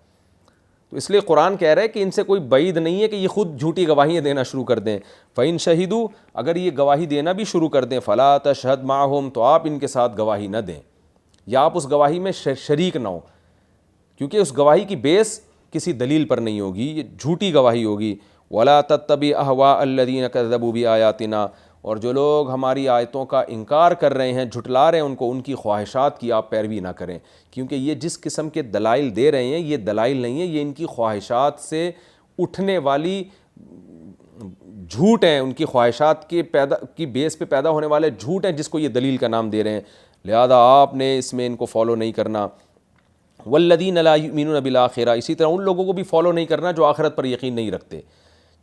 تو اس لیے قرآن کہہ رہا ہے کہ ان سے کوئی بعید نہیں ہے کہ یہ خود جھوٹی گواہیاں دینا شروع کر دیں. فَإِن شَهِدُوا, اگر یہ گواہی دینا بھی شروع کر دیں, فَلَا تَشْهَدْ مَعَهُمْ, تو آپ ان کے ساتھ گواہی نہ دیں, یا آپ اس گواہی میں شریک نہ ہو, کیونکہ اس گواہی کی بیس کسی دلیل پر نہیں ہوگی, یہ جھوٹی گواہی ہوگی. وَلَا تَتَّبِعْ أَهْوَاءَ الَّذِينَ كَذَّبُوا بِآيَاتِنَا, اور جو لوگ ہماری آیتوں کا انکار کر رہے ہیں, جھٹلا رہے ہیں ان کو, ان کی خواہشات کی آپ پیروی نہ کریں, کیونکہ یہ جس قسم کے دلائل دے رہے ہیں یہ دلائل نہیں ہیں, یہ ان کی خواہشات سے اٹھنے والی جھوٹ ہیں, ان کی خواہشات کی بیس پہ پیدا ہونے والے جھوٹ ہیں جس کو یہ دلیل کا نام دے رہے ہیں. لہذا آپ نے اس میں ان کو فالو نہیں کرنا. والذین لا یؤمنون بالآخرہ, اسی طرح ان لوگوں کو بھی فالو نہیں کرنا جو آخرت پر یقین نہیں رکھتے,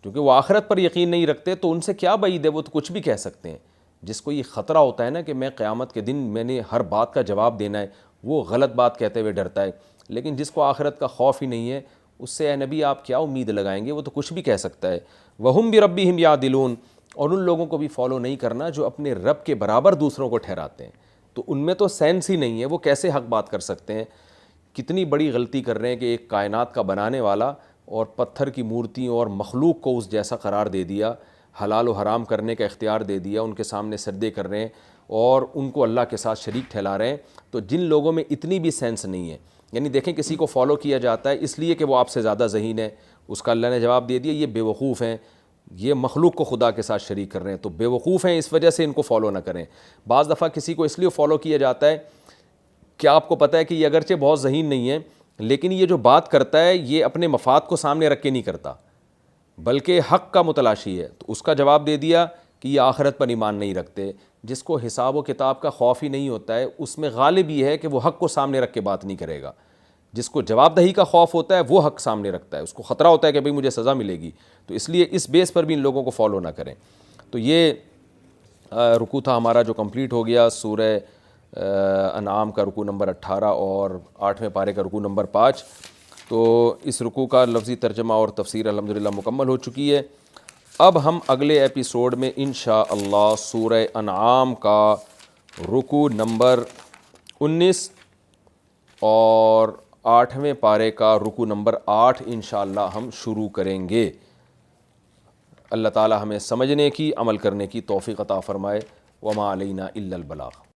کیونکہ وہ آخرت پر یقین نہیں رکھتے تو ان سے کیا بعید ہے, وہ تو کچھ بھی کہہ سکتے ہیں. جس کو یہ خطرہ ہوتا ہے نا کہ میں قیامت کے دن میں نے ہر بات کا جواب دینا ہے, وہ غلط بات کہتے ہوئے ڈرتا ہے. لیکن جس کو آخرت کا خوف ہی نہیں ہے اس سے اے نبی آپ کیا امید لگائیں گے, وہ تو کچھ بھی کہہ سکتا ہے. وَهُمْ بِرَبِّهِمْ يَعْدِلُونَ, اور ان لوگوں کو بھی فالو نہیں کرنا جو اپنے رب کے برابر دوسروں کو ٹھہراتے ہیں. تو ان میں تو سینس ہی نہیں ہے, وہ کیسے حق بات کر سکتے ہیں. کتنی بڑی غلطی کر رہے ہیں کہ ایک کائنات کا بنانے والا اور پتھر کی مورتیوں اور مخلوق کو اس جیسا قرار دے دیا, حلال و حرام کرنے کا اختیار دے دیا, ان کے سامنے سجدے کر رہے ہیں اور ان کو اللہ کے ساتھ شریک ٹھہرا رہے ہیں. تو جن لوگوں میں اتنی بھی سینس نہیں ہے, یعنی دیکھیں کسی کو فالو کیا جاتا ہے اس لیے کہ وہ آپ سے زیادہ ذہین ہے, اس کا اللہ نے جواب دے دیا یہ بے وقوف ہیں, یہ مخلوق کو خدا کے ساتھ شریک کر رہے ہیں, تو بے وقوف ہیں, اس وجہ سے ان کو فالو نہ کریں. بعض دفعہ کسی کو اس لیے فالو کیا جاتا ہے کہ آپ کو پتہ ہے کہ یہ اگرچہ بہت ذہین نہیں ہے لیکن یہ جو بات کرتا ہے یہ اپنے مفاد کو سامنے رکھ کے نہیں کرتا بلکہ حق کا متلاشی ہے, تو اس کا جواب دے دیا کہ یہ آخرت پر ایمان نہیں رکھتے. جس کو حساب و کتاب کا خوف ہی نہیں ہوتا ہے اس میں غالب یہ ہے کہ وہ حق کو سامنے رکھ کے بات نہیں کرے گا. جس کو جواب دہی کا خوف ہوتا ہے وہ حق سامنے رکھتا ہے, اس کو خطرہ ہوتا ہے کہ بھئی مجھے سزا ملے گی, تو اس لیے اس بیس پر بھی ان لوگوں کو فالو نہ کریں. تو یہ رکوع تھا ہمارا جو کمپلیٹ ہو گیا, سورہ انعام کا رکوع نمبر 18 اور 8ویں پارے کا رکوع نمبر 5. تو اس رکوع کا لفظی ترجمہ اور تفسیر الحمدللہ مکمل ہو چکی ہے. اب ہم اگلے ایپیسوڈ میں انشاءاللہ سورہ انعام کا رکوع نمبر 19 اور 8ویں پارے کا رکوع نمبر 8 انشاءاللہ ہم شروع کریں گے. اللہ تعالی ہمیں سمجھنے کی, عمل کرنے کی توفیق عطا فرمائے. وما علینا الا البلاغ.